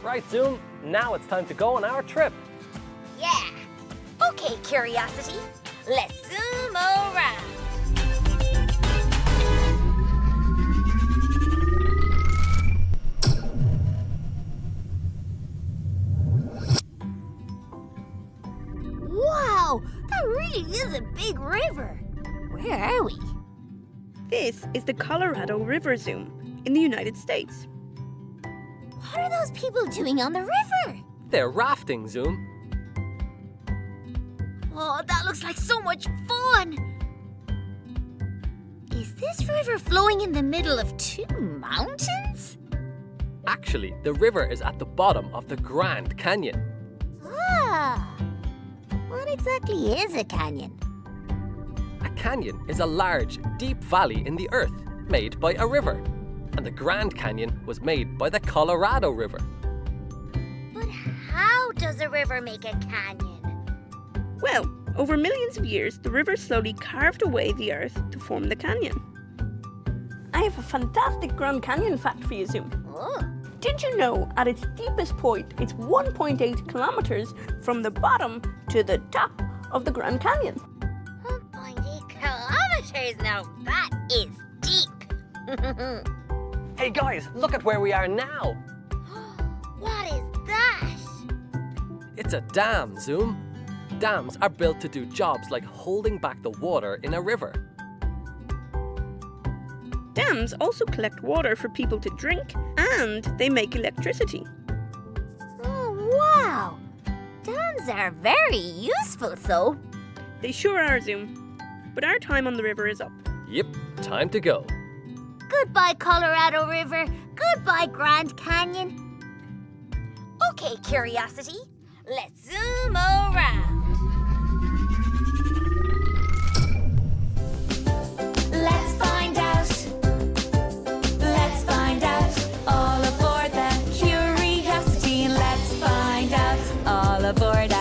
Right, Zoom, now it's time to go on our trip. Yeah. Okay, Curiosity, let's zoom around. Wow, that really is a big river. Where are we? This is the Colorado River Zoom in the United States. What are those people doing on the river? They're rafting, Zoom. Oh, that looks like so much fun! Is this river flowing in the middle of two mountains? Actually, the river is at the bottom of the Grand Canyon. Ah! What exactly is a canyon? A canyon is a large, deep valley in the earth made by a river. And the Grand Canyon was made by the Colorado River. But how does a river make a canyon? Well, over millions of years, the river slowly carved away the earth to form the canyon. I have a fantastic Grand Canyon fact for you, Zoom. Oh. Did you know at its deepest point, it's 1.8 kilometers from the bottom to the top of the Grand Canyon? 1.8 kilometers? Now that is deep. Hey guys, look at where we are now. What is that? It's a dam, Zoom. Dams are built to do jobs like holding back the water in a river. Dams also collect water for people to drink, and they make electricity. Oh, wow. Dams are very useful, so. They sure are, Zoom. But our time on the river is up. Yep, time to go. Goodbye, Colorado River. Goodbye, Grand Canyon. Okay, Curiosity, let's zoom around. Let's find out. Let's find out. All aboard the Curiosity. Let's find out. All aboard